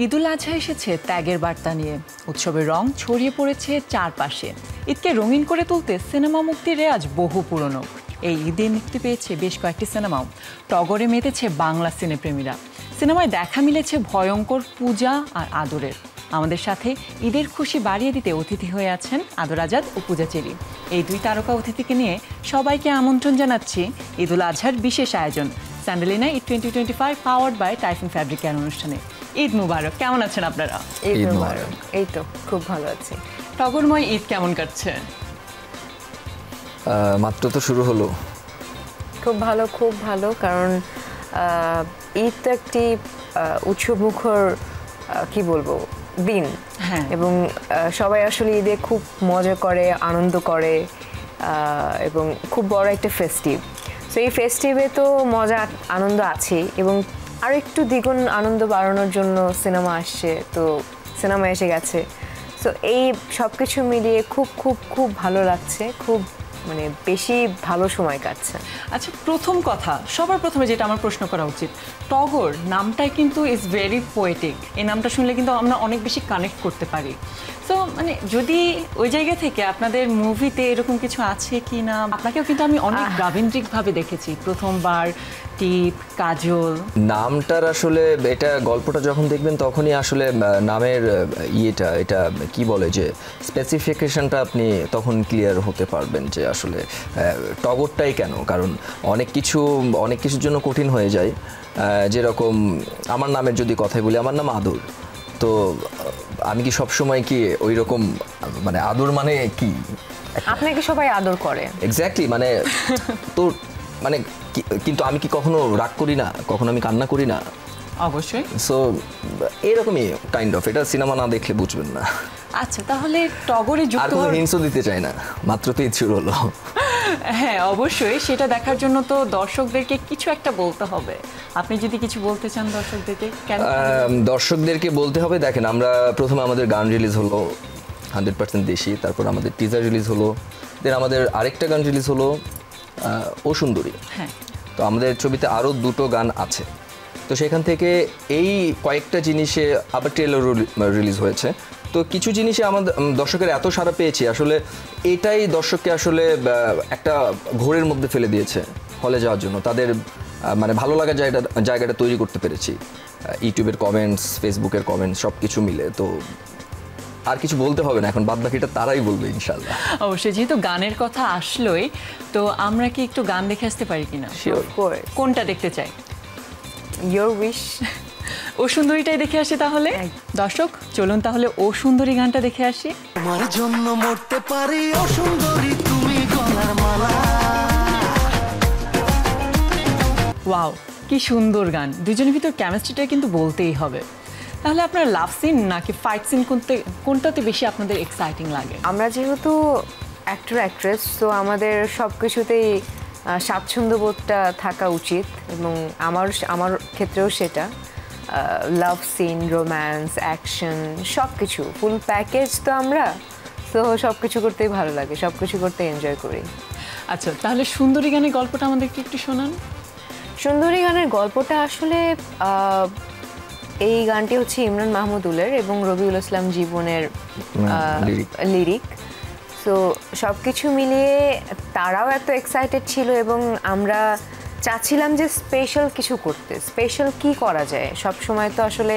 ঈদুল আজহা এসেছে ত্যাগের বার্তা নিয়ে। উৎসবের রং ছড়িয়ে পড়েছে চারপাশে। ঈদকে রঙিন করে তুলতে সিনেমা মুক্তির রেওয়াজ বহু পুরনো। এই ঈদে মুক্তি পেয়েছে বেশ কয়েকটি সিনেমাও। টগরে মেতেছে বাংলা সিনেপ্রেমীরা। সিনেমায় দেখা মিলেছে ভয়ঙ্কর পূজা আর আদরের। আমাদের সাথে ঈদের খুশি বাড়িয়ে দিতে অতিথি হয়ে আছেন আদর আজাদ ও পূজা চেরি। এই দুই তারকা অতিথিকে নিয়ে সবাইকে আমন্ত্রণ জানাচ্ছি ঈদুল আজহার বিশেষ আয়োজন Sandelina Eid 2025 powered by Typhoon fabric care অনুষ্ঠানে। ঈদ মুবারক। কেমন আছেন আপনারা? ঈদ মুবারক। এই তো খুব ভালো আছি। টগরময় ঈদ কেমন কাটছে? মাত্র তো শুরু হলো। খুব ভালো কারণ ঈদ তো একটি উৎসবমুখর কি বলবো দিন, এবং সবাই আসলে ঈদে খুব মজা করে, আনন্দ করে, এবং খুব বড় একটা ফেস্টিভ। সো এই ফেস্টিভে তো মজা আনন্দ আছে, এবং আর একটু দ্বিগুণ আনন্দ বাড়ানোর জন্য সিনেমা আসছে, তো সিনেমা এসে গেছে। সো এই সব কিছু মিলিয়ে খুব খুব খুব ভালো লাগছে, খুব মানে বেশি ভালো সময় কাটছে। আচ্ছা, প্রথম কথা, সবার প্রথমে যেটা আমার প্রশ্ন করা উচিত, টগর নামটাই কিন্তু ইজ ভেরি পোয়েটিক। এই নামটা শুনলে কিন্তু আমরা অনেক বেশি কানেক্ট করতে পারি। সো মানে যদি ওই জায়গা থেকে আপনাদের মুভিতে এরকম কিছু আছে কি না? আপনাকেও কিন্তু আমি অনেক রাবীন্দ্রিকভাবে দেখেছি, প্রথমবার টিপ, কাজল। নামটার আসলে এটা গল্পটা যখন দেখবেন তখনই আসলে নামের এটা কি বলে যে স্পেসিফিকেশনটা আপনি তখন ক্লিয়ার হতে পারবেন যে আসলে টগরটাই কেন। কারণ অনেক কিছুর জন্য কঠিন হয়ে যায়। যেরকম আমার নামের যদি কথাই বলি, আমার নাম আদর। তো আমি কি সবসময় কি ওই রকম, মানে আদর মানে কি? আপনাকে সবাই আদর করে। এক্স্যাক্টলি, মানে তো মানে কিন্তু আমি কি কখনো রাগ করি না, কখনো আমি কান্না করি না? অবশ্যই। সো এরকমই কাইন্ড অফ, এটা সিনেমা না দেখলে বুঝবেন না। আচ্ছা, তাহলে টগরে যুক্ত আর কোনো হিন্টও দিতে চাই না, মাত্র তো ঈদ শুরু হলো। হ্যাঁ, অবশ্যই সেটা দেখার জন্য তো দর্শকদেরকে কিছু একটা বলতে হবে। আপনি যদি কিছু বলতে চান দর্শকদেরকে, কেন? দর্শকদেরকে বলতে হবে, দেখেন আমরা প্রথমে আমাদের গান রিলিজ হলো 100% দেশি, তারপর আমাদের টিজার রিলিজ হলো, দেন আমাদের আরেকটা গান রিলিজ হলো ও সুন্দরী। হ্যাঁ, তো আমাদের ছবিতে আরও 2টো গান আছে। তো সেখান থেকে এই কয়েকটা জিনিসে আবার ট্রেলার রিলিজ হয়েছে। তো কিছু জিনিসে আমাদের দর্শকের এত সাড়া পেয়েছি, আসলে এটাই দর্শককে আসলে একটা ঘোরের মধ্যে ফেলে দিয়েছে হলে যাওয়ার জন্য। তাদের মানে ভালো লাগার জায়গাটা তৈরি করতে পেরেছি। ইউটিউবের কমেন্টস, ফেসবুকের কমেন্টস সব কিছু মিলে। তো আর কিছু বলতে হবে না, এখন বাদ বাকিটা তারাই বলবে ইনশাল্লাহ। অবশ্যই, যেহেতু গানের কথা আসলোই, তো আমরা কি একটু গান দেখে আসতে পারি কিনা? কোনটা দেখতে চাই? Your wish. ও সুন্দরীটাই দেখে আসি তাহলে। দর্শক চলুন তাহলে ও সুন্দরী গানটা দেখে আসি। তোমার জন্য মরতে পারি ও সুন্দরী, তুমি গলার মালা। ওয়াও, কি সুন্দর গান! দুজনের ভিতর কেমিস্ট্রিটা কিন্তু বলতেই হবে। তাহলে আপনার লাভ সিন নাকি ফাইট সিন কোনটাতে বেশি আপনাদের এক্সাইটিং লাগে? আমরা যেহেতু অ্যাক্টর অ্যাক্ট্রেস, তো আমাদের সব কিছুতেই স্বাচ্ছন্দ্যবোধটা থাকা উচিত, এবং আমার ক্ষেত্রেও সেটা। লাভ সিন, রোম্যান্স, অ্যাকশন সব কিছু ফুল প্যাকেজ তো আমরা। তো সব কিছু করতেই ভালো লাগে, সব কিছু করতে এনজয় করি। আচ্ছা, তাহলে সুন্দরী গানের গল্পটা আমাদেরকে একটু শোনান। সুন্দরী গানের গল্পটা আসলে এই গানটি হচ্ছে ইমরান মাহমুদুলের এবং রবিউল ইসলাম জীবনের লিরিক। সো সব কিছু মিলিয়ে তারাও এত এক্সাইটেড ছিল, এবং আমরা চাচ্ছিলাম যে স্পেশাল কিছু করতে। স্পেশাল কি করা যায়? সব সময় তো আসলে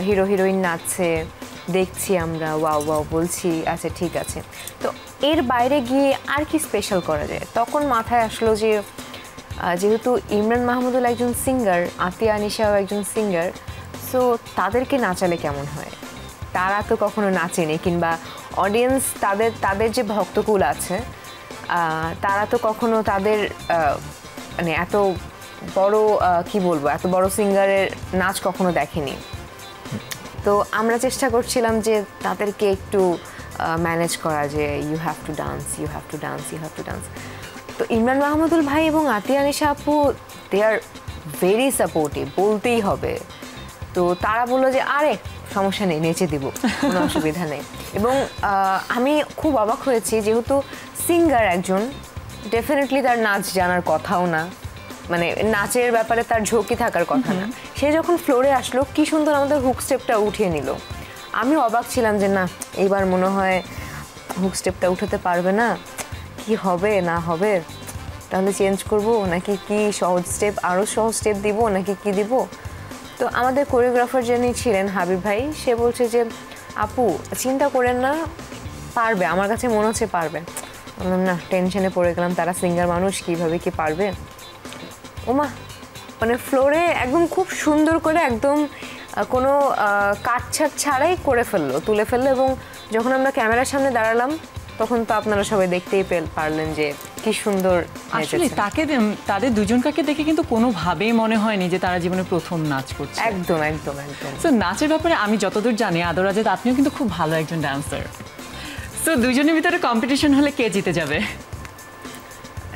হিরো হিরোইন নাচছে, দেখছি আমরা, ওয়াও ওয়াও বলছি, আচ্ছা ঠিক আছে। তো এর বাইরে গিয়ে আর কি স্পেশাল করা যায়? তখন মাথায় আসলো যে যেহেতু ইমরান মাহমুদুল একজন সিঙ্গার, আতিয়া আনিশাও একজন সিঙ্গার, সো তাদেরকে নাচালে কেমন হয়? তারা তো কখনো নাচেনি, কিংবা অডিয়েন্স তাদের যে ভক্তকুল আছে, তারা তো কখনো তাদের মানে এত বড় কি বলবো, এত বড় সিঙ্গারের নাচ কখনো দেখেনি। তো আমরা চেষ্টা করছিলাম যে তাদেরকে একটু ম্যানেজ করা, যে you have to dance, you have to dance, you have to dance. তো ইমরান মাহমুদুল ভাই এবং আতিয়া আনিশা আপু, দে আর ভেরি সাপোর্টিভ, বলতেই হবে। তো তারা বললো যে আরে সমস্যা নেই, নেচে দিব, কোনো অসুবিধা নেই। এবং আমি খুব অবাক হয়েছি, যেহেতু সিঙ্গার একজন, ডেফিনেটলি তার নাচ জানার কথাও না, মানে নাচের ব্যাপারে তার ঝোঁকি থাকার কথা না, সে যখন ফ্লোরে আসলো কি সুন্দর আমাদের হুক স্টেপটা উঠিয়ে নিল। আমি অবাক ছিলাম যে না এইবার মনে হয় হুক স্টেপটা উঠাতে পারবে না, কি হবে না হবে, তাহলে চেঞ্জ করব নাকি কি সহজ স্টেপ আরও সহজ স্টেপ দিব নাকি কি দিব। তো আমাদের কোরিওগ্রাফার যিনি ছিলেন হাবিব ভাই, সে বলছে যে আপু চিন্তা করেন না, পারবে, আমার কাছে মনে হচ্ছে পারবে। বললাম না, টেনশনে পড়ে গেলাম, তারা সিঙ্গার মানুষ কীভাবে কি পারবে। ওমা মানে ফ্লোরে একদম খুব সুন্দর করে একদম কোনো কাটছাট ছাড়াই করে ফেললো, তুলে ফেললো। এবং যখন আমরা ক্যামেরার সামনে দাঁড়ালাম তখন তো আপনারা সবাই দেখতেই পারলেন যে কি সুন্দর। আসলে তাদের দুজনকে দেখে কিন্তু কোনোভাবেই মনে হয়নি যে তারা জীবনে প্রথম নাচ করছে। একদম একদম একদম। তো নাচের ব্যাপারে আমি যতদূর জানি আদর রাজাত আপনিও কিন্তু খুব ভালো একজন ডান্সার। তো দুজনের ভিতরে কম্পিটিশন হলে কে জিতে যাবে?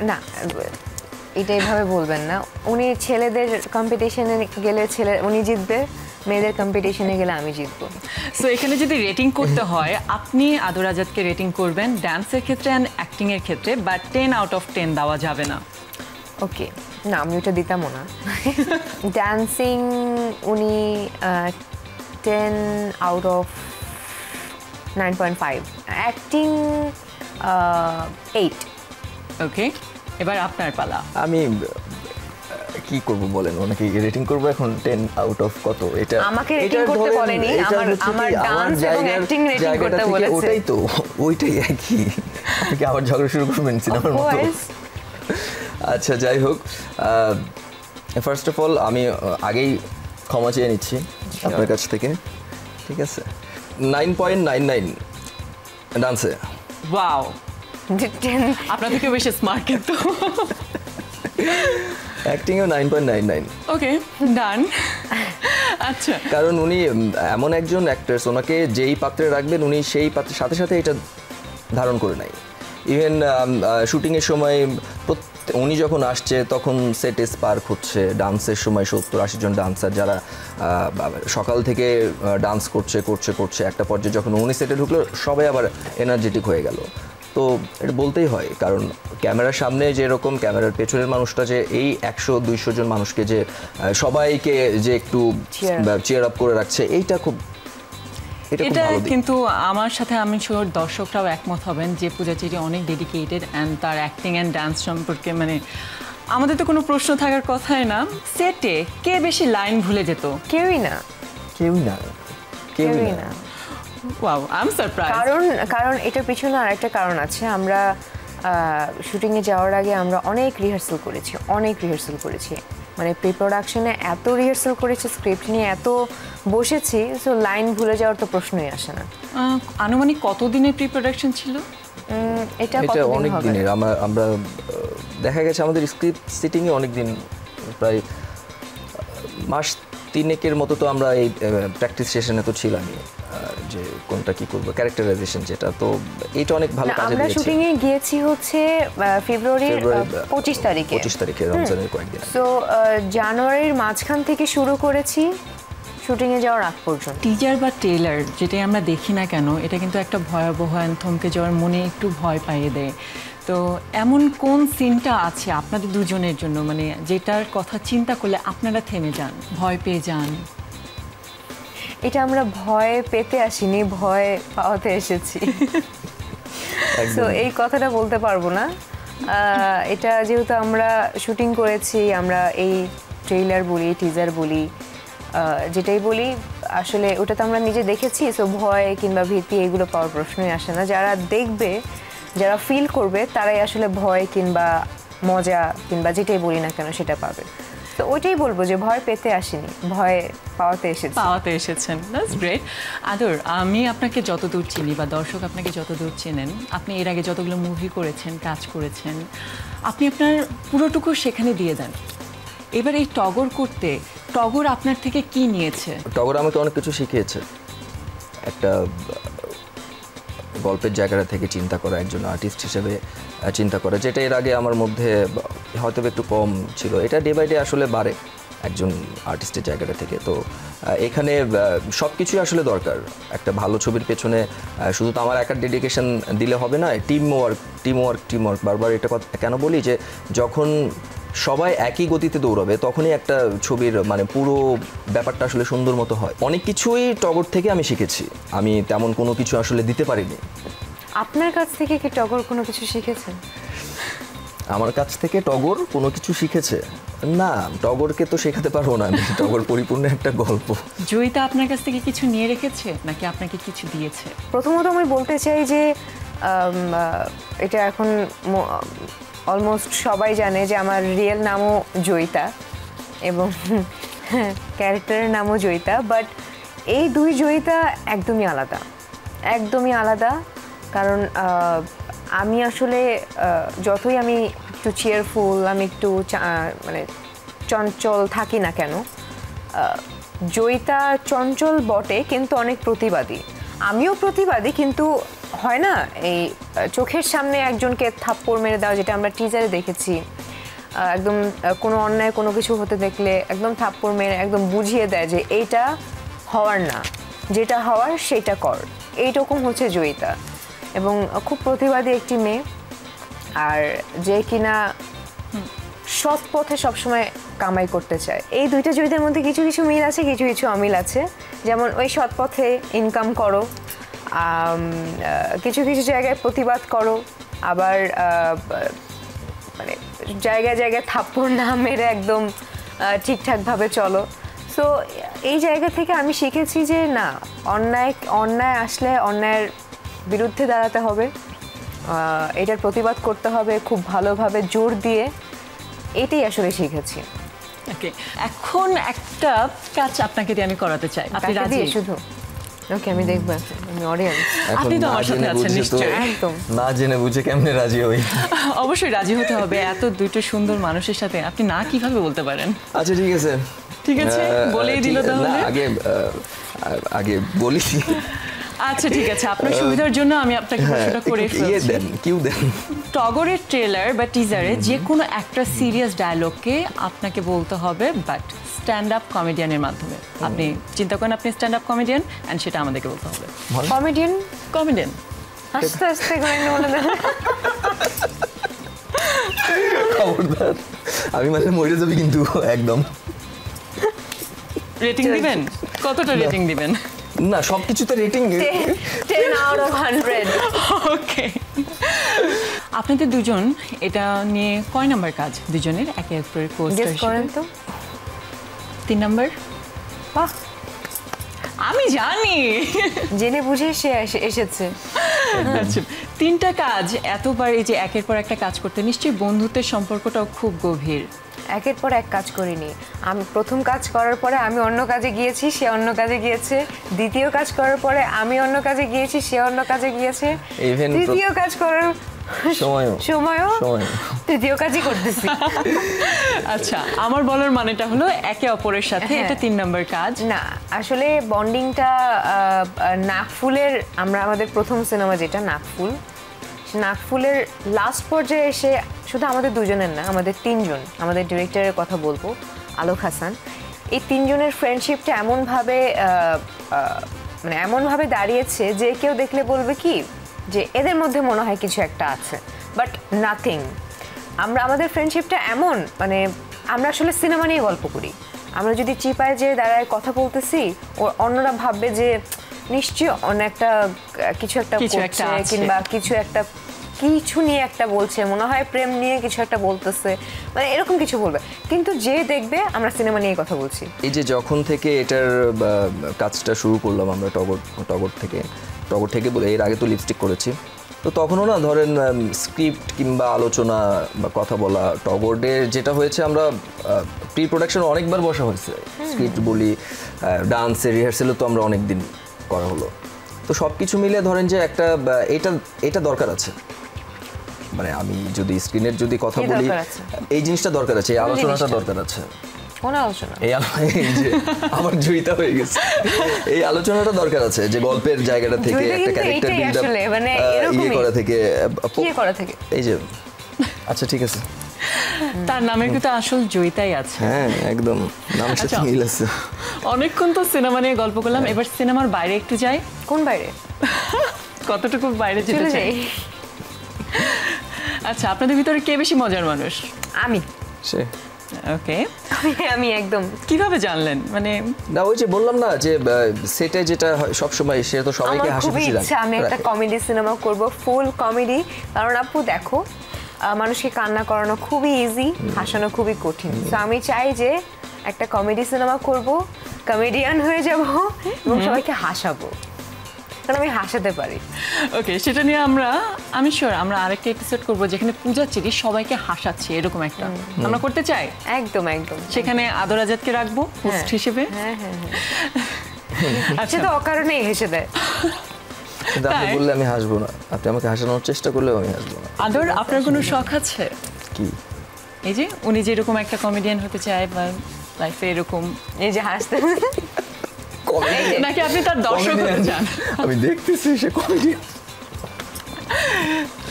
না এটা এইভাবে বলবেন না, উনি ছেলেদের কম্পিটিশনে গেলে উনি জিতবে, মেয়েদের কম্পিটিশনে গেলে আমি জিতবো। সো এখানে যদি রেটিং করতে হয় আপনি আদর রাজাতকে রেটিং করবেন ডান্সের ক্ষেত্রে অ্যান্ড অ্যাক্টিংয়ের ক্ষেত্রে, বাট 10 আউট অফ 10 দেওয়া যাবে না। ওকে, না আমি ওটা দিতামও না। ডান্সিং উনি 10 আউট অফ 9.5, অ্যাক্টিং 8। ওকে, এবার আপনার পালা। আমি কি করব বলেন, ওনাকে রেটিং করব এখন 10 আউট অফ কত? এটা আমাকে রেটিং করতে বলেনি, আমার ডান্স এবং অ্যাক্টিং রেটিং করতে বলেছে। ওটাই তো, ওইটাই একই। আপনি আবার ঝগড়া শুরু করবেন সিনেমার মতো। আচ্ছা যাই হোক, ফার্স্ট অফ অল আমি আগেই ক্ষমা চেয়ে নিচ্ছি আপনার কাছ থেকে, ঠিক আছে? 9.99 ডান্সে। ওয়াও, আপনার থেকে বেশি স্মার্ট কিন্তু। অ্যাক্টিংও 9.99। ওকে, ডান। আচ্ছা, কারণ উনি এমন একজন অ্যাক্ট্রেস, ওনাকে যেই পাত্রে রাখবেন উনি সেই পাত্রের সাথে সাথে এটা ধারণ করে নেয়। ইভেন শুটিংয়ের সময় উনি যখন আসছে তখন সেটে স্পার্ক হচ্ছে, ডান্সের সময় 70-80 জন ডান্সার যারা সকাল থেকে ডান্স করছে একটা পর্যায়ে যখন উনি সেটে ঢুকলো সবাই আবার এনার্জেটিক হয়ে গেল। তো এটা বলতেই হয়, কারণ ক্যামেরার সামনে যেরকম ক্যামেরার পেছনের মানুষটা যে এই 100-200 জন মানুষকে যে সবাইকে যে একটু চিয়ার আপ করে রাখছে, এইটা খুব এটা কিন্তু আমার সাথে আমি শিওর দর্শকরাও একমত হবেন যে পূজা চেরি অনেক ডেডিকেটেড অ্যান্ড তার অ্যাক্টিং অ্যান্ড ডান্স সম্পর্কে মানে আমাদের তো কোনো প্রশ্ন থাকার কথাই না। সেটে কে বেশি লাইন ভুলে যেত? কেউই না। Wow, I am surprise. কারণ এটার পিছনে আরেকটা কারণ আছে। আমরা শুটিংয়ে যাওয়ার আগে আমরা অনেক রিহার্সাল করেছি, মানে প্রি প্রোডাকশনে এত রিহার্সাল করেছি, স্ক্রিপ্ট নিয়ে এত বসেছি, সো লাইন ভুলে যাওয়ার তো প্রশ্নই আসে না। আনুমানিক কতদিনের প্রি প্রোডাকশন ছিল এটা? অনেক দিনের। আমরা দেখা গেছে আমাদের স্ক্রিপ্ট সিটিংয়ে অনেক দিন, প্রায় মাস 3 মতো তো আমরা এই প্র্যাকটিস সেশনে তো ছিলামই, যে কোনটা কি করব, ক্যারেক্টারাইজেশন যেটা, তো এটা অনেক ভালো কাজে দিয়েছে। আমরা শুটিং এ গিয়েছি হচ্ছে ফেব্রুয়ারির 25 তারিখে রমজানের কয়েকদিন। সো জানুয়ারির মাঝখান থেকে শুরু করেছি শুটিং এ যাওয়ার আগ পর্যন্ত। টিজার বা ট্রেলার যেটাই আমরা দেখি না কেন, এটা কিন্তু একটা ভয়াবহ থমকে যাওয়ার মনে একটু ভয় পাইয়ে দেয়। তো এমন কোন সিনটা আছে আপনাদের দুজনের জন্য মানে যেটার কথা চিন্তা করলে আপনারা থেমে যান, ভয় পেয়ে যান? এটা আমরা ভয় পেতে আসিনি, ভয় পাওয়াতে এসেছি। তো এই কথাটা বলতে পারবো না। এটা যেহেতু আমরা শুটিং করেছি, আমরা এই ট্রেলার বলি টিজার বলি যেটাই বলি, আসলে ওটা তো আমরা নিজে দেখেছি, সো ভয় কিংবা ভীতি এগুলো পাওয়ার প্রশ্নই আসে না। যারা দেখবে, যারা ফিল করবে তারাই আসলে ভয় কিংবা মজা কিংবা যেটাই বলি না কেন সেটা পাবে। তো ওইটাই বলবো যে ভয় পেতে আসিনি, ভয় পাওয়াতে এসেছেন। That's great. আদর, আমি আপনাকে যতদূর চিনি বা দর্শক আপনাকে যতদূর চেনেন, আপনি এর আগে যতগুলো মুভি করেছেন, কাজ করেছেন, আপনি আপনার পুরোটুকু সেখানে দিয়ে দেন। এবার এই টগর করতে টগর আপনার থেকে কি নিয়েছে? টগর আমাকে অনেক কিছু শিখিয়েছে। একটা গল্পের জায়গাটা থেকে চিন্তা করা, একজন আর্টিস্ট হিসেবে চিন্তা করা, যেটা এর আগে আমার মধ্যে হয়তো একটু কম ছিল, এটা ডে বাই ডে আসলে বাড়ে একজন আর্টিস্টের জায়গাটা থেকে। তো এখানে সব কিছুই আসলে দরকার একটা ভালো ছবির পেছনে। শুধু তো আমার একার ডেডিকেশন দিলে হবে না, টিম ওয়ার্ক। বারবার এটা কেন বলি যে যখন সবাই একই গতিতে দৌড়াবে তখনই একটা ছবির মানে পুরো ব্যাপারটা আসলে সুন্দর মতো হয়। অনেক কিছুই টগর থেকে আমি শিখেছি, আমি তেমন কোনো কিছু আসলে দিতে পারিনি। আপনার কাছ থেকে কি টগর কোনো কিছু শিখেছেন? আমার কাছ থেকে টগর কোনো কিছু শিখেছে না, টগরকে তো শেখাতে পারবো না আমি, টগর পরিপূর্ণ একটা গল্প। জয়িতা আপনার কাছ থেকে কিছু নিয়ে রেখেছে নাকি আপনাকে কিছু দিয়েছে? প্রথমত আমি বলতে চাই যে এটা এখন অলমোস্ট সবাই জানে যে আমার রিয়েল নামও জয়িতা এবং ক্যারেক্টারের নামও জয়িতা, বাট এই দুই জয়িতা একদমই আলাদা, একদমই আলাদা। কারণ আমি আসলে যতই আমি একটু চিয়ারফুল, আমি একটু মানে চঞ্চল থাকি না কেন, জয়িতা চঞ্চল বটে কিন্তু অনেক প্রতিবাদী। আমিও প্রতিবাদী, কিন্তু হয় না এই চোখের সামনে একজনকে থাপ্পড় মেরে দেওয়া, যেটা আমরা টিজারে দেখেছি, একদম কোনো অন্যায় কোনো কিছু হতে দেখলে একদম থাপ্পড় মেরে একদম বুঝিয়ে দেয় যে এইটা হওয়ার না, যেটা হওয়ার সেটা কর, এইরকম হচ্ছে জয়িতা। এবং খুব প্রতিবাদী একটি মেয়ে, আর যে কিনা সৎ পথে সবসময় কামাই করতে চায়। এই দুইটা জয়িতার মধ্যে কিছু কিছু মিল আছে, কিছু কিছু অমিল আছে। যেমন ওই সৎ পথে ইনকাম করো, কিছু কিছু জায়গায় প্রতিবাদ করো, আবার মানে জায়গায় জায়গায় থাপ্পড় না মেরে একদম ঠিকঠাকভাবে চলো। সো এই জায়গা থেকে আমি শিখেছি যে না, অন্যায় আসলে অন্যায়ের বিরুদ্ধে দাঁড়াতে হবে, এটার প্রতিবাদ করতে হবে খুব ভালোভাবে জোর দিয়ে, এটাই আসলে শিখেছি। ওকে, এখন একটা কাজ আপনাকে দিয়ে আমি করাতে চাই, আপনি রাজি? শুধু ওকে, আমি দেখব, আমি অডিয়েন্স। আপনি তো আমার সাথে আছেন নিশ্চয়ই। একদম না জেনে বুঝে কেমনে রাজি হই? অবশ্যই রাজি হতে হবে, এত দুটো সুন্দর মানুষের সাথে আপনি না কিভাবে বলতে পারেন? আচ্ছা ঠিক আছে, ঠিক আছে, বলেই দিল তাহলে। আগে বলি। আচ্ছা ঠিক আছে, আপনার সুবিধার জন্য আমি আপনাকে প্রশ্নটা করে ফেলছি। টগরের ট্রেলার বা টিজারে যে কোনো একটা সিরিয়াস ডায়লগকে আপনাকে বলতে হবে, বাট স্ট্যান্ড আপ কমেডিয়ানের মাধ্যমে। আপনি চিন্তা করেন আপনি স্ট্যান্ড আপ কমেডিয়ান, অ্যান্ড সেটা আমাদেরকে বলতে হবে। কমেডিয়ান আস্তে আস্তে করে বলে দেন। খবরদার, আমি মানে মরে যাবি কিন্তু একদম। রেটিং দিবেন? কতটা রেটিং দিবেন? না, সবকিছুতে রেটিং 10 out of 100। ওকে, আপনাদের দুজন এটা নিয়ে কয় নাম্বার কাজ দুজনের? একে এক করে গেস করেন তো। 3 নাম্বার। বাহ, আমি জানি, জেনে বুঝে সে এসেছে। আচ্ছা, 3টা কাজ এতবার, এই যে একের পর একটা কাজ করতে, নিশ্চয়ই বন্ধুত্বের সম্পর্কটাও খুব গভীর। একের পর এক কাজ করিনি, আমি প্রথম কাজ করার পরে আমি অন্য কাজে গিয়েছি, সে অন্য কাজে গিয়েছে। দ্বিতীয় কাজ করার পরে আমি অন্য কাজে গিয়েছি, সে অন্য কাজে গিয়েছে। তৃতীয় কাজ করার সময়ও তৃতীয় কাজই করতেছি। আচ্ছা, আমার বলার মানেটা হলো একে অপরের সাথে এটা 3 নাম্বার কাজ না। আসলে বন্ডিংটা নাকফুলের, আমরা আমাদের প্রথম সিনেমা যেটা নাকফুলের লাস্ট পর্যায়ে এসে শুধু আমাদের দুজনের না, আমাদের 3 জন, আমাদের ডিরেক্টরের কথা বলবো, আলোক হাসান, এই 3 জনের ফ্রেন্ডশিপটা এমনভাবে দাঁড়িয়েছে যে কেউ দেখলে বলবে কি যে এদের মধ্যে মনে হয় কিছু একটা আছে, বাট নাথিং। আমাদের ফ্রেন্ডশিপটা এমন, মানে আমরা আসলে সিনেমা নিয়ে গল্প করি। আমরা যদি চিপায় যে দাঁড়ায় কথা বলতেছি, অন্যরা ভাববে যে নিশ্চয়ই অনেকটা কিছু একটা করছে, কিংবা কিছু নিয়ে একটা বলছে, মনে হয় প্রেম নিয়ে কিছু একটা বলতেছে, মানে এরকম কিছু বলবে, কিন্তু যে দেখবে আমরা সিনেমা নিয়ে কথা বলছি। এই যে যখন থেকে এটার কাজটা শুরু করলাম আমরা টগর থেকে বলে, এর আগে তো লিপস্টিক করেছি, তো তখনও না ধরেন স্ক্রিপ্ট কিংবা আলোচনা বা কথা বলা, টগরের যেটা হয়েছে, আমরা প্রি প্রোডাকশন অনেকবার বসা হয়েছে, স্ক্রিপ্ট বলি, ডান্সের রিহার্সেলও তো আমরা অনেক দিন করা হলো। তো সব কিছু মিলে ধরেন যে একটা এটা দরকার আছে, মানে আমি যদি স্ক্রিনের যদি কথা বলি, এই জিনিসটা দরকার আছে, এই আলোচনাটা দরকার আছে। কোন আলোচনা? এই যে আমার জয়িতা হয়ে গেছে, এই আলোচনাটা দরকার আছে, যে গল্পের জায়গাটা থেকে একটা ক্যারেক্টার বিল্ড আপ করা থেকে এই যে। আচ্ছা ঠিক আছে, তার নামে কিন্তু আসল জয়িতাই আছে। হ্যাঁ একদম, নামের সাথে মিল আছে। অনেকক্ষণ তো সিনেমা নিয়ে গল্প করলাম, এবার সিনেমার বাইরে একটু যাই। কোন বাইরে? কতটুকু বাইরে যেতে চাই? আচ্ছা, আপনাদের ভিতরে কে বেশি মজার মানুষ? আমি। সে ওকে, আমি একদম কিভাবে জানলেন? মানে না ওই যে বললাম না যে সেটে যেটা সব সময় সে তো সবাইকে আমার হাসি খুবই খুশি ইচ্ছা আমি একটা রাখে। কমেডি সিনেমা করব, ফুল কমেডি। কারণ আপু দেখো, মানুষকে কান্না করানো খুবই ইজি, হাসানো খুবই কঠিন। তো আমি চাই যে একটা কমেডি সিনেমা করব, কমেডিয়ান হয়ে যাব এবং সবাইকে হাসাবো, কারণ আমি হাসাতে পারি। ওকে, সেটা নিয়ে আমি শিওর আমরা আরেকটা এপিসোড করব যেখানে পূজা চেরি সবাইকে হাসাচ্ছে, এরকম একটা আমরা করতে চাই। একদম একদম। সেখানে আদর আজাদকে রাখবো হোস্ট হিসেবে। হ্যাঁ হ্যাঁ হ্যাঁ, আচ্ছা, সে তো অকারণেই হেসে দেয়। কিন্তু আপনি তাই? বললে আমি হাসবো না, আপনি আমাকে হাসানোর চেষ্টা করলেও আমি হাসবো না। আদর, আপনার কোনো শখ আছে? কি? এই যে উনি যেরকম একটা কমেডিয়ান হতে চায় বা লাইফে এরকম, এই যে হাসতে, নাকি আপনি তার দর্শক হতে চান? আমি দেখতেছি সে comedian.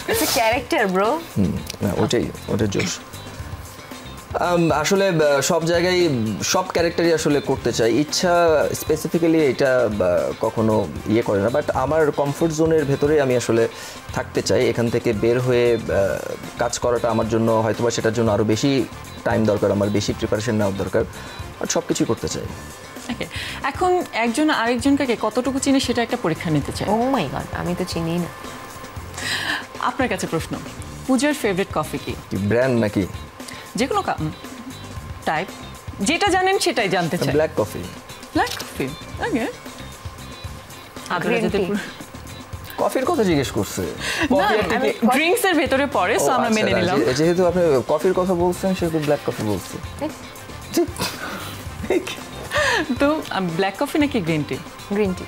It's a character bro. না ওটাই জোশ। আসলে সব জায়গায় সব ক্যারেক্টারই আসলে করতে চাই, ইচ্ছা স্পেসিফিক্যালি এটা কখনো ইয়ে করে না, বাট আমার কমফোর্ট জোনের ভেতরে আমি আসলে থাকতে চাই। এখান থেকে বের হয়ে কাজ করাটা আমার জন্য হয়তোবা সেটার জন্য আরও বেশি টাইম দরকার, আমার বেশি প্রিপারেশন নেওয়ার দরকার, আর সব কিছুই করতে চাই। Okay, এখন একজন আরেকজনকে কতটুকু চিনি সেটা একটা পরীক্ষা নিতে চাই। ও মাই গড, আমি তো চিনি না। আপনার কাছে প্রশ্ন, পূজার ফেভারিট কফি কি? ব্র্যান্ড নাকি? যে কোনো টাইপ, যেটা জানেন সেটাই জানতে চাই। Black coffee. ব্ল্যাক কফি, ওকে। Green tea। কফির কথা জিজ্ঞেস করছে। ড্রিঙ্কস এর ভেতরে পড়ে, সো আমরা মেনে নিলাম। যেহেতু আপনি কফির কথা বলছেন সেহেতু ব্ল্যাক কফি বলছে। তো ব্ল্যাক কফি নাকি গ্রিন টি? Green tea.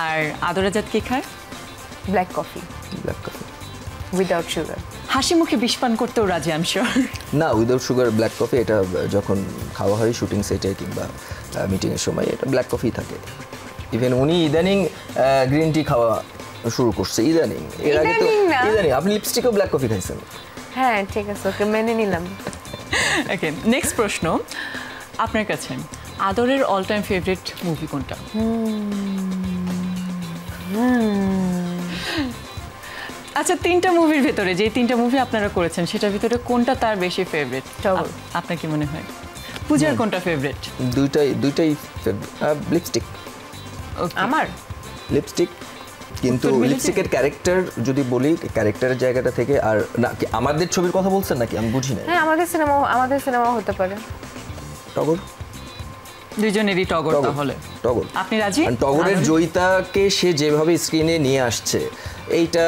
আর আদরাজাত কি খায়? Black coffee black coffee without sugar. হাসি মুখে বিষপান করতেও রাজি, আই এম শিওর। না, উইদাউট সুগার ব্ল্যাক কফি, এটা যখন খাওয়া হয় শুটিং সেটে কিংবা মিটিংয়ের সময় এটা ব্ল্যাক কফি থাকে। ইভেন উনি ইদানিং গ্রিন টি খাওয়া শুরু করছে, ইদানিং। এর আগে তো ইদানিং না। ইদানিং আপনি লিপস্টিকও ব্ল্যাক কফি খাইছেন। হ্যাঁ ঠিক আছে, ওকে মেনে নিলাম। ওকে, নেক্সট প্রশ্ন আপনার কাছে, আদরের অল টাইম ফেভারিট মুভি কোনটা? আচ্ছা, তিনটা মুভির ভেতরে যে তিনটা মুভি আপনারা করেছেন সেটার ভিতরে কোনটা তার বেশি ফেভারিট? টগর। আপনার কি মনে হয়? পূজার কোনটা ফেভারিট? দুইটাই লিপস্টিক। আমার লিপস্টিক, কিন্তু উত্তর মিলেছে? লিপস্টিকের ক্যারেক্টার যদি বলি, ক্যারেক্টারের জায়গাটা থেকে, আর না কি আমাদের ছবির কথা বলছেন নাকি আমি বুঝি না। হ্যাঁ, আমাদের সিনেমা হতে পারে। টগর। দুইজনেরই টগর তাহলে। টগর। আপনি রাজি? আর টগরের জয়িতাকে সে যেভাবে স্ক্রিনে নিয়ে আসছে, এইটা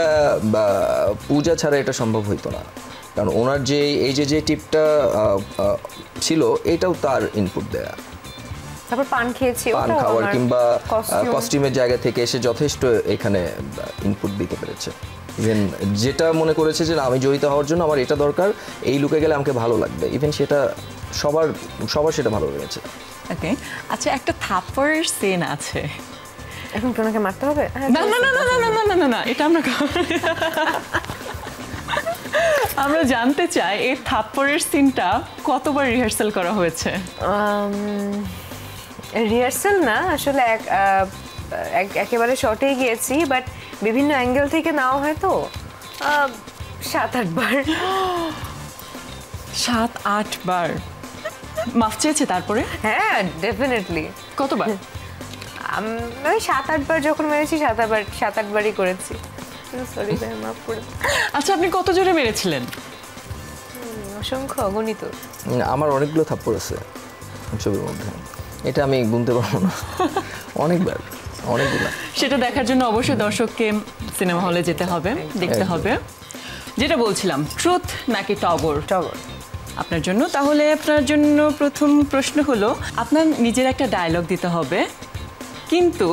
পূজা ছাড়া এটা সম্ভব হইতো না। কারণ ওনার যে এই যে টিপটা ছিল, এটাও তার ইনপুট দেয়া। তারপর পান খেয়েছি, পান ওটাও খাওয়ার আমার। কিংবা costume। কস্টিউমের জায়গা থেকে সে যথেষ্ট এখানে ইনপুট দিতে পেরেছে। ইভেন যেটা মনে করেছে যে না, আমি জয়িতা হওয়ার জন্য আমার এটা দরকার, এই লুকে গেলে আমাকে ভালো লাগবে, ইভেন সেটা সবার সেটা ভালো লেগেছে। ওকে, আচ্ছা, একটা থাপ্পড়ের সিন আছে। এখন কি ওনাকে মারতে হবে? হ্যাঁ, না না না না না না না না না, এটা আমরা জানতে চাই এই থাপ্পড়ের সিনটা কতবার রিহার্সাল করা হয়েছে? রিহার্সাল না, আসলে একেবারে শর্টেই গিয়েছি, বাট বিভিন্ন অ্যাঙ্গেল থেকে নেওয়া হয় তো 7-8 বার। 7-8 বার মাফ চেয়েছে তারপরে? হ্যাঁ ডেফিনেটলি। কতবার? আমি 7-8 বার যখন মেরেছি, 7-8 বারই করেছি। সরি ভাই, মাফ করে। আচ্ছা, আপনি কত জোরে মেরেছিলেন? অসংখ্য, অগণিত। আমার অনেকগুলো থাপ্পড় আছে ছবির মধ্যে, এটা আমি গুনতে পারবো না। অনেকগুলো। সেটা দেখার জন্য অবশ্যই দর্শককে সিনেমা হলে যেতে হবে, দেখতে হবে। যেটা বলছিলাম, ট্রুথ নাকি টগর? টগর। আপনার জন্য তাহলে আপনার জন্য প্রথম প্রশ্ন হলো, আপনার নিজের একটা ডায়লগ দিতে হবে, কিন্তু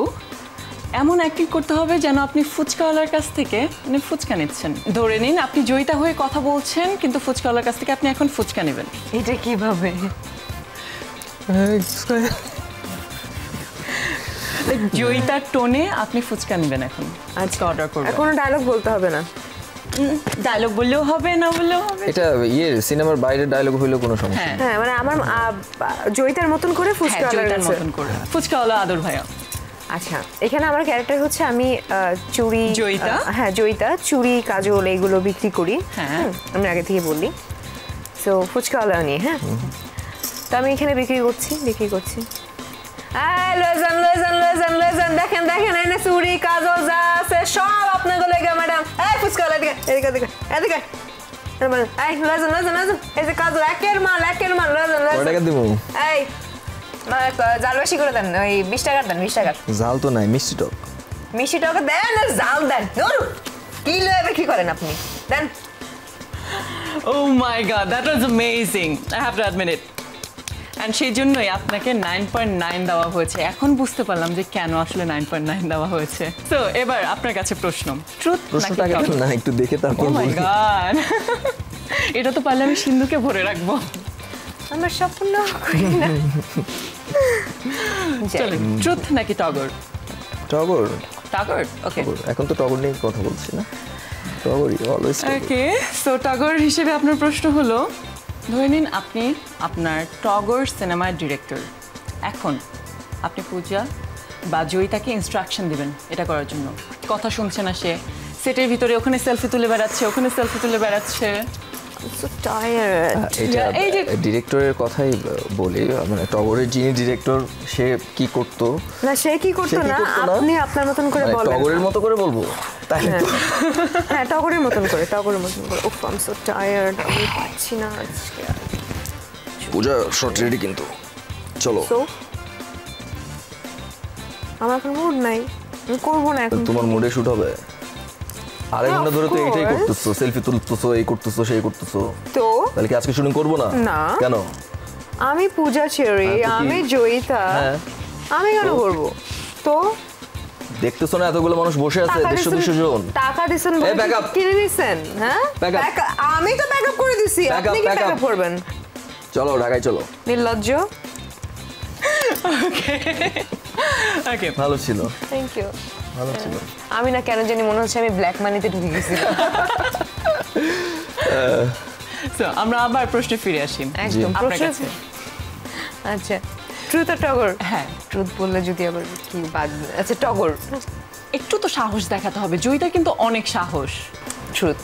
এমন অ্যাক্টিং করতে হবে যেন আপনি ফুচকাওয়ালার কাছ থেকে ফুচকা নিচ্ছেন। ধরে নিন আপনি জয়িতা হয়ে কথা বলছেন, কিন্তু ফুচকাওয়ালার কাছ থেকে আপনি এখন ফুচকা নেবেন। এটা কিভাবে? জয়িতার টোনে আপনি ফুচকা নেবেন এখন, আজকে অর্ডার করবেন। কোনো ডায়লগ বলতে হবে না? ডায়লগ বললেও হবে, না বললেও হবে। এটা সিনেমার বাইরের ডায়লগ হইলেও কোনো সমস্যা নেই। হ্যাঁ, মানে আমার জয়িতার মতন করে ফুচকাওয়ালার মতন করে ফুচকাওয়ালা আদর ভাইয়া। আচ্ছা, এখানে আমার ক্যারেক্টার হচ্ছে আমি চুড়ি, জয়িতা? হ্যাঁ জয়িতা, চুড়ি কাজল এইগুলো বিক্রি করি। হ্যাঁ, আমি আগে থেকে বলি। সো ফুচকাওয়ালাও নিয়ে, হ্যাঁ। তো আমি এখানে বিক্রি করছি। লজন দেখেন এনে চুড়ি কাজল যা আছে সব আপনার লেগে ম্যাডাম। এই ফুচকাওয়ালা এদিকে লজন এই যে কাজল একের মাল লজন। এই জাল বেশি করে দেন, ওই 20 টাকা দেন, 20 টাকা। জাল তো নাই, মিষ্টি টক দেন আর জাল দেন। কি লয়ে বিক্রি করেন আপনি? দেন। Oh my god, that was amazing. I have to admit it. And সেই জন্যই আপনাকে 9.9 দেওয়া হয়েছে। এখন বুঝতে পারলাম যে কেন আসলে 9.9 দেওয়া হয়েছে। তো এবার আপনার কাছে প্রশ্ন, ট্রুথ নাকি টগর? না, একটু দেখে তারপর Oh my বলবো। god. এটা তো পারলে আমি সিন্ধুকে ভরে রাখবো। আমার স্বপ্ন করি না। চলো, ট্রুথ নাকি টগর? টগর। ওকে। এখন তো টগর নিয়ে কথা বলছি না, টগরই অলওয়েজ। ওকে, সো টগর হিসেবে আপনার প্রশ্ন হলো, ধরে নিন আপনি আপনার টগর সিনেমার ডিরেক্টর। এখন আপনি পূজা বা জয়িতাকে ইনস্ট্রাকশন দিবেন এটা করার জন্য। কথা শুনছে না সে, সেটের ভিতরে ওখানে সেলফি তুলে বেড়াচ্ছে। So tired. এই যে ডিরেক্টরের কথাই বলি, মানে টগরের যিনি ডিরেক্টর সে কি করতো না, সে কি করতো না, আপনি আপনার মতন করে বলেন। টগরের মতো করে বলবো, তাই তো? হ্যাঁ, টগরের মতন করে। উফ, আই এম সো টায়ার্ড, আমি পাচ্ছি না আজকে। পূজা শর্ট রেডি কিন্তু, চলো। সো আমার এখন মুড নাই, আমি করবো না এখন। তোমার মুডে শুট হবে? আড়াই ঘন্টা ধরে তো এইটাই করতেছো, সেলফি তুলতেছো, এই করতেছো, সেই করতেছো। তো তাহলে কি আজকে শুটিং করবো না? না। কেন? আমি পূজা চেরি, আমি জয়িতা, আমি কেন করবো? তো দেখতেছো না এতগুলো মানুষ বসে আছে, 150 জন। টাকা দিছেন বলে কিনে নিছেন? হ্যাঁ, আমি তো ব্যাকআপ করে দিছি, আপনি কি ব্যাকআপ করবেন? চলো ঢাকায় চলো। নির্লজ্জ। ওকে, ভালো ছিল, থ্যাংক ইউ। ভালো ছিল। আমি না কেন জানি মনে হচ্ছে আমি ব্ল্যাক মানিতে ঢুকে গেছি। সো আমরা আবার প্রশ্নে ফিরে আসি। একদম আপনার কাছে। আচ্ছা, ট্রুথ আর টগর? হ্যাঁ, ট্রুথ বললে যদি আবার কি বাদ। আচ্ছা, টগর। একটু তো সাহস দেখাতে হবে, জয়িতা কিন্তু অনেক সাহস। ট্রুথ।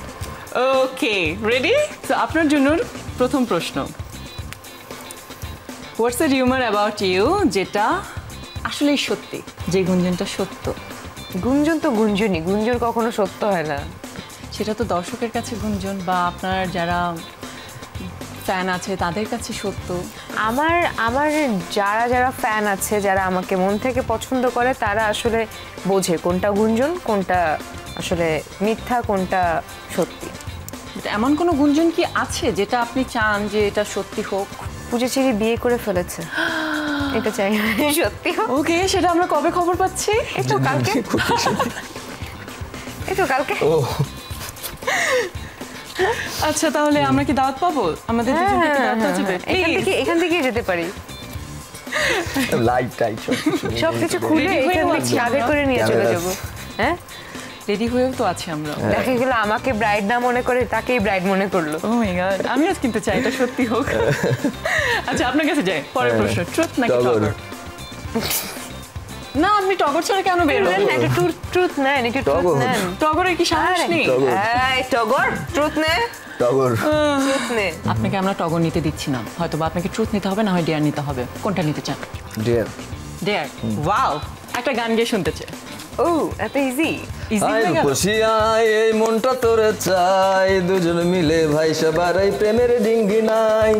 ওকে, রেডি? তো আপনার জন্য প্রথম প্রশ্ন, হোয়াটস এ রিউমার অ্যাবাউট ইউ যেটা আসলেই সত্যি, যে গুঞ্জনটা সত্য? গুঞ্জন তো গুঞ্জনই, গুঞ্জন কখনো সত্য হয় না। সেটা তো দর্শকের কাছে গুঞ্জন, বা আপনার যারা ফ্যান আছে তাদের কাছে সত্য। আমার যারা ফ্যান আছে, যারা আমাকে মন থেকে পছন্দ করে, তারা আসলে বোঝে কোনটা গুঞ্জন, কোনটা আসলে মিথ্যা, কোনটা সত্যি। এমন কোনো গুঞ্জন কি আছে যেটা আপনি চান যে এটা সত্যি হোক? পূজা চেরি বিয়ে করে ফেলেছে, এটা চাই সত্যি হোক। ওকে, সেটা আমরা কবে খবর পাচ্ছি? এই তো কালকে। ও আচ্ছা, তাহলে আমরা কি দাওয়াত পাবো? আমাদের দুজনকে কি দাওয়াত যাবে? এখান থেকে যেতে পারি, লাইভ টাইট সবকিছু খুলে এখান থেকে আগে করে নিয়ে চলে যাবো। হ্যাঁ, রেডি হয়েও তো আছি আমরা। দেখা গেল আমাকে ব্রাইড না মনে করে তাকেই ব্রাইড মনে করলো। ও মাই গড, আমিও কিন্তু চাই এটা সত্যি হোক। আচ্ছা, আপনার কাছে যাই, পরের প্রশ্ন, ট্রুথ নাকি টগর? না, আপনি টগর ছাড়া কেন বের হলেন? একটা ট্রুথ নেন, একটু ট্রুথ নেন। টগরের কি সাহস নেই? এই টগর, ট্রুথ নে। টগর। ট্রুথ নে। আপনাকে আমরা টগর নিতে দিচ্ছি না, হয়তো বা আপনাকে ট্রুথ নিতে হবে, না হয় ডেয়ার নিতে হবে। কোনটা নিতে চান? ডিয়ার। ডেয়ার। ওয়াও, একটা গান গিয়ে শুনতে চাই। ও, এত ইজি। আয় রূপসী আয়, এই মনটা তোরে চাই, দুজন মিলে ভাই সবার এই প্রেমের ডিঙ্গি নাই।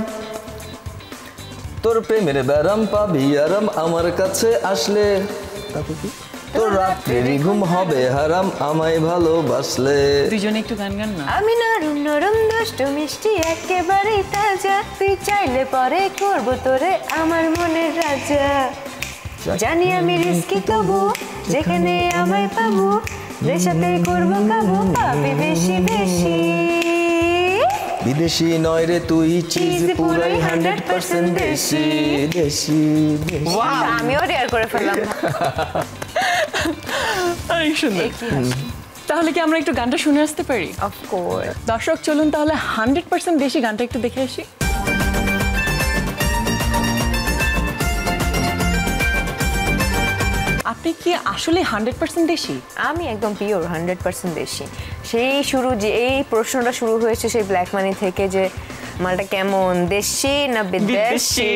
তোর প্রেমের ব্যারাম পাবি আরাম আমার কাছে আসলে, তারপর কি? তোর রাত্রি ঘুম হবে হারাম আমায় ভালোবাসলে। দুজনে একটু গান গান না। আমি নরম নরম দুষ্ট মিষ্টি একেবারে তাজা, তুই চাইলে পরে করবো তোরে আমার মনের রাজা। জানি আমি রিস্কি তবু, যেখানে আমায় পাবো, রেশাতে করবো কাবু, পাবি বেশি বেশি। বিদেশি নয় রে তুই, চিজ পুরাই 100% দেশি দেশি। আমিও ডেয়ার করে ফেললাম। অনেক সুন্দর। তাহলে কি আমরা একটু গানটা শুনে আসতে পারি? অফকোর্স। দর্শক চলুন তাহলে 100% দেশি গানটা একটু দেখে আসি। আপনি কি আসলে 100% দেশি? আমি একদম পিওর 100% দেশি। সেই শুরু, যে এই প্রশ্নটা শুরু হয়েছে সেই ব্ল্যাক মানি থেকে, যে মালটা কেমন, দেশি না বিদেশি,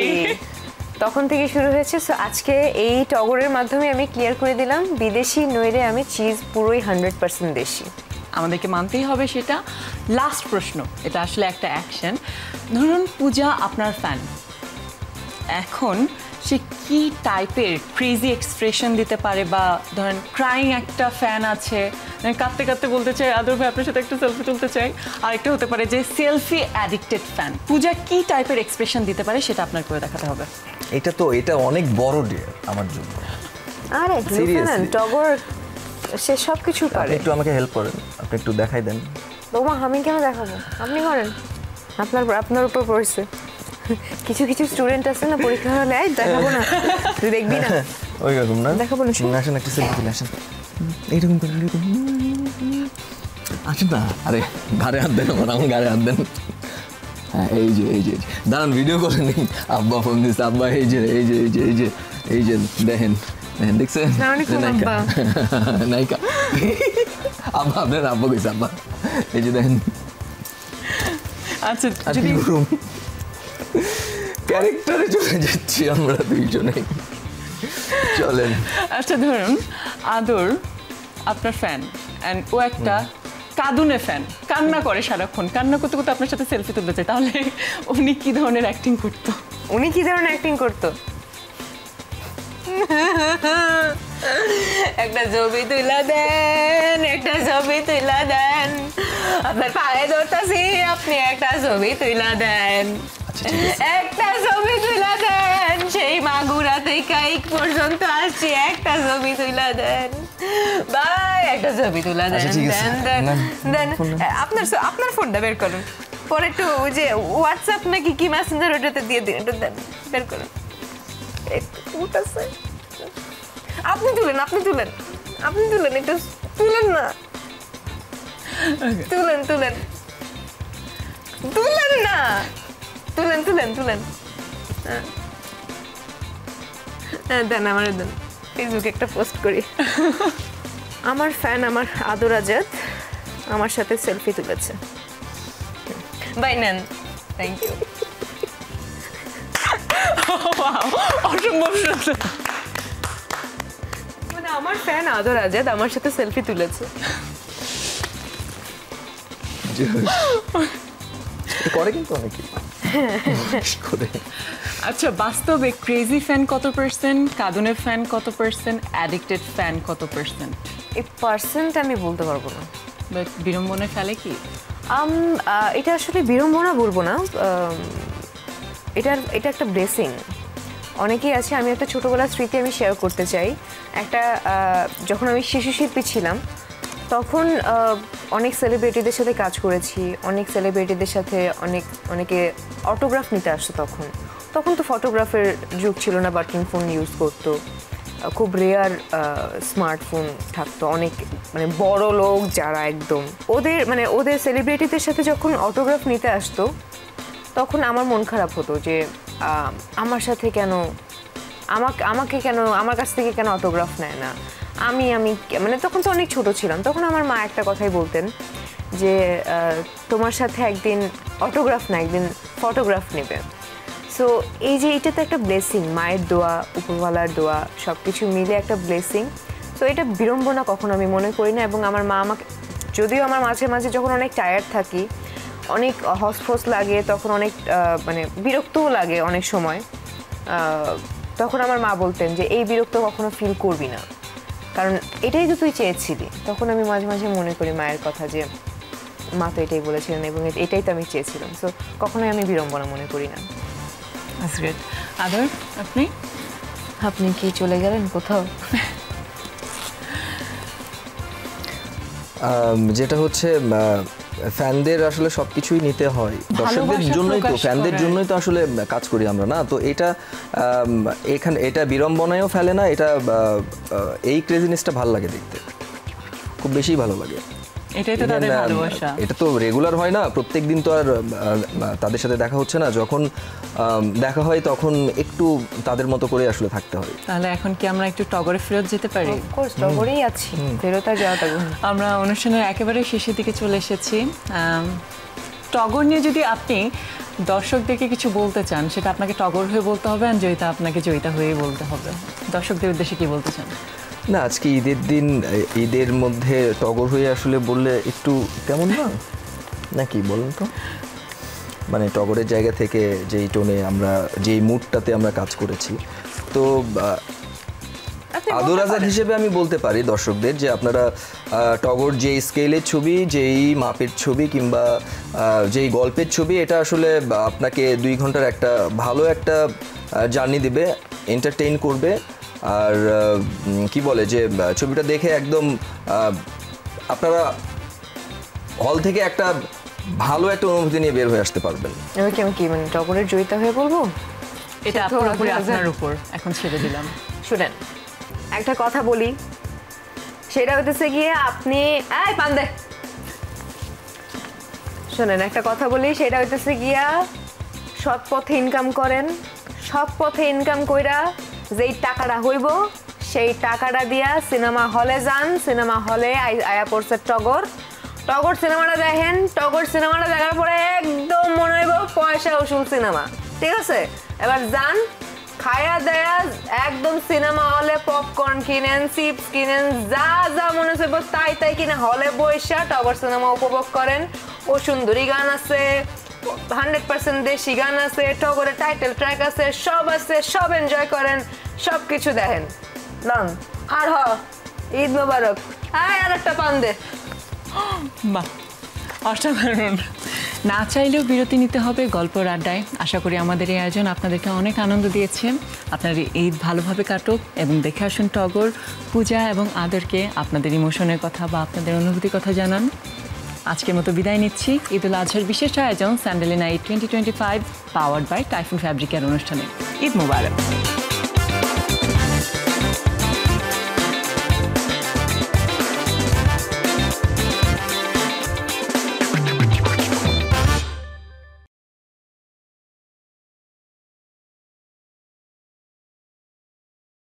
তখন থেকে শুরু হয়েছে। সো আজকে এই টগরের মাধ্যমে আমি ক্লিয়ার করে দিলাম, বিদেশি নইলে আমি চিজ পুরোই 100% দেশি। আমাদেরকে মানতেই হবে সেটা। লাস্ট প্রশ্ন, এটা আসলে একটা অ্যাকশন। ধরুন পূজা আপনার ফ্যান, এখন সে কি টাইপের ক্রেজি এক্সপ্রেশন দিতে পারে, বা ধরেন ক্রাইং একটা ফ্যান আছে, কাঁদতে কাঁদতে বলতে চাই আদর ভাই আপনার সাথে একটা সেলফি তুলতে চাই, আরেকটা হতে পারে যে সেলফি অ্যাডিক্টেড ফ্যান। পূজা কি টাইপের এক্সপ্রেশন দিতে পারে সেটা আপনার করে দেখাতে হবে। এটা অনেক বড় ডিয়ার আমার জন্য। আরে Seriously? টগর সে সব কিছু আপনি পারে। একটু আমাকে হেল্প করেন, আপনি একটু দেখাই দেন। বৌমা আমি কেন দেখাবো, আপনি করেন, আপনার উপর পড়ছে। কিছু কিছু স্টুডেন্ট আছে না পরীক্ষা হলে দেখাবো না, তুই দেখবি না, ওই রকম না, দেখাবো না। আসেন একটা সেলফি তুলে আসেন, এইরকম করে এরকম আসেন না। আরে ঘাড়ে হাত দেন, আমার ঘাড়ে হাত দেন। হ্যাঁ এই যে দাঁড়ান, ভিডিও করে নিই। আব্বা ফোন দিচ্ছে, আব্বা এই যে দেখেন দেখছেন নায়িকা, নায়িকা আব্বা, আপনার আব্বা কইছে, আব্বা এই যে দেখেন। আচ্ছা, আর যদি কি করুন, ক্যারেক্টারে চলে যাচ্ছি আমরা দুইজনে, চলেন। আচ্ছা ধরুন আদর আপনার ফ্যান, অ্যান্ড ও একটা কাঁদুনে ফ্যান, কান্না করে সারাক্ষণ, কান্না করতে করতে আপনার সাথে সেলফি তুলতে চায়, তাহলে উনি কি ধরনের অ্যাক্টিং করতো? উনি কি ধরনের অ্যাক্টিং করতো? একটা ছবি তুইলা দেন, একটা ছবি তুইলা দেন, আপনার পায়ে ধরতাছি, আপনি একটা ছবি তুইলা দেন, একটা ছবি তুইলা দেন, সেই মাগুরা থেকে এই পর্যন্ত আসছি, একটা ছবি তুইলা দেন ভাই, একটা ছবি তুলা দেন, দেন দেন। আপনার ফোনটা বের করুন, পরে একটু ওই যে হোয়াটসঅ্যাপ নাকি কি মেসেঞ্জার ওটাতে দিয়ে দিন, একটু দেন, বের করুন। আপনি তুলেন একটু তুলেন না, তুলেন। হ্যাঁ দেন, আমার দেন, ফেসবুকে একটা পোস্ট করি। আমার ফ্যান আমার আদর আজাদ আমার সাথে সেলফি তুলেছে, বাই নেন, থ্যাংক ইউ। অসম্ভব সুন্দর। মানে আমার ফ্যান আদর আজাদ আমার সাথে সেলফি তুলেছে। করে কিন্তু অনেকেই করে। আচ্ছা বাস্তবে ক্রেজি ফ্যান কত পার্সেন্ট, কাঁদুনের ফ্যান কত পার্সেন্ট, অ্যাডিক্টেড ফ্যান কত পার্সেন্ট? এই পার্সেন্ট আমি বলতে পারবো না। বাট বিড়ম্বনায় ফেলে কি? এটা আসলে বিড়ম্বনা বলবো না, এটা একটা ব্লেসিং। অনেকেই আছে, আমি একটা ছোটোবেলার স্মৃতি আমি শেয়ার করতে চাই। একটা যখন আমি শিশু শিল্পী ছিলাম তখন অনেক সেলিব্রিটিদের সাথে কাজ করেছি, অনেক সেলিব্রিটিদের সাথে অনেকে অটোগ্রাফ নিতে আসতো। তখন তো ফটোগ্রাফের যুগ ছিল না, বাটন ফোন ইউজ করতো, খুব রেয়ার স্মার্টফোন থাকতো। অনেক মানে বড় লোক যারা একদম ওদের সেলিব্রিটিদের সাথে যখন অটোগ্রাফ নিতে আসতো তখন আমার মন খারাপ হতো যে আমার সাথে কেন, আমাকে কেন, আমার কাছ থেকে কেন অটোগ্রাফ নেয় না। আমি মানে তখন তো অনেক ছোট ছিলাম, তখন আমার মা একটা কথাই বলতেন যে তোমার সাথে একদিন অটোগ্রাফ না একদিন ফটোগ্রাফ নেবে। সো এই যে এটা তো একটা ব্লেসিং, মায়ের দোয়া, উপরওয়ালার দোয়া, সব কিছু মিলে একটা ব্লেসিং। সো এটা বিড়ম্বনা কখনো আমি মনে করি না। এবং আমার মা আমাকে, যদিও আমার মাঝে মাঝে যখন অনেক টায়ার্ড থাকি, অনেক হসফস লাগে, তখন অনেক মানে বিরক্তও লাগে অনেক সময়, তখন আমার মা বলতেন যে এই বিরক্ত কখনো ফিল করবি না, কারণ এটাই তো তুই চেয়েছিলি। তখন আমি মাঝে মাঝে মনে করি মায়ের কথা যে মা তো এটাই বলেছিলেন এবং এটাই তো আমি চেয়েছিলাম। সো কখনোই আমি বিড়ম্বনা মনে করি না। That's great. আদর, আপনি কি চলে গেলেন কোথাও? যেটা হচ্ছে ফ্যানদের আসলে সবকিছুই নিতে হয়, দর্শকদের জন্যই তো, ফ্যানদের জন্যই তো আসলে কাজ করি আমরা না। তো এটা বিড়ম্বনায়ও ফেলে না, এটা এই ক্রেজিনেসটা ভালো লাগে দেখতে, খুব বেশি ভালো লাগে। এটাই তো তাদের ভালোবাসা। এটা তো রেগুলার হয় না, প্রত্যেকদিন তো আর তাদের সাথে দেখা হচ্ছে না। যখন দেখা হয় তখন একটু তাদের মতো করে আসলে থাকতে হয়। তাহলে এখন কি আমরা একটু টগরে ফেরত যেতে পারি? অফকোর্স, টগরেই আছি, ফেরত আর যাওয়া যাবে না। আমরা অনুষ্ঠানের একেবারে শেষের দিকে চলে এসেছি। টগর নিয়ে যদি আপনি দর্শকদেরকে কিছু বলতে চান, সেটা আপনাকে টগর হয়ে বলতে হবে, আর জয়িতা আপনাকে জয়িতা হয়েই বলতে হবে। দর্শকদের উদ্দেশ্যে কি বলতে চান? না, আজকে ঈদের দিন, ঈদের মধ্যে টগর হয়ে আসলে বললে একটু কেমন না, নাকি বলেন তো? মানে টগরের জায়গা থেকে যেই টোনে আমরা, যেই মুডটাতে আমরা কাজ করেছি, তো আদর আজাদ হিসেবে আমি বলতে পারি দর্শকদের যে আপনারা টগর যেই স্কেলের ছবি, যেই মাপের ছবি, কিংবা যেই গল্পের ছবি, এটা আসলে আপনাকে 2 ঘন্টার একটা ভালো একটা জার্নি দেবে, এন্টারটেইন করবে। আর কি বলে যে ছবিটা দেখে একদম আপনারা হল থেকে একটা ভালো একটা অনুভূতি নিয়ে বের হয়ে আসতে পারবেন। আমি কি মানে টগরের জয়িতা হয়ে বলবো? এটা পুরোপুরি আপনার উপর, এখন ছেড়ে দিলাম। শুনেন, একটা কথা বলি, সেটা হইতেছে গিয়ে আপনি পান্দে শোনেন, একটা কথা বলি, সেটা হইতেছে গিয়া সৎ পথে ইনকাম করেন, সৎ পথে ইনকাম কইরা যেই টাকাটা হইব সেই টাকাটা দিয়া সিনেমা হলে যান। সিনেমা হলে আয়া পড়ছে টগর, টগর সিনেমাটা দেখেন। টগর সিনেমাটা দেখার পরে একদম মনে হইব পয়সা উসুল সিনেমা, ঠিক আছে? এবার যান, খায়া দেয়া একদম সিনেমা হলে পপকর্ন কিনেন, চিপস কিনেন, যা যা মনে হইব তাই তাই কিনে হলে বইসা টগর সিনেমা উপভোগ করেন। ও সুন্দরী গান আছে, 100% দেশি গান আছে, টগরের টাইটেল ট্র্যাক আছে, সব আছে, সব এনজয় করেন, সব কিছু দেখেন। লন আর ঈদ মোবারক। আর একটা পান দে। বাহ, অসাধারণ। না চাইলেও বিরতি নিতে হবে গল্পর আড্ডায়। আশা করি আমাদের এই আয়োজন আপনাদেরকে অনেক আনন্দ দিয়েছে। আপনার ঈদ ভালোভাবে কাটুক এবং দেখে আসুন টগর। পূজা এবং আদরকে আপনাদের ইমোশনের কথা বা আপনাদের অনুভূতির কথা জানান। আজকের মতো বিদায় নিচ্ছি। ঈদ উল আজহার বিশেষ আয়োজন স্যান্ডেলি নাইট 2025 পাওয়ার্ড বাই টাইফুন ফ্যাব্রিকের অনুষ্ঠানে। ঈদ মোবারক।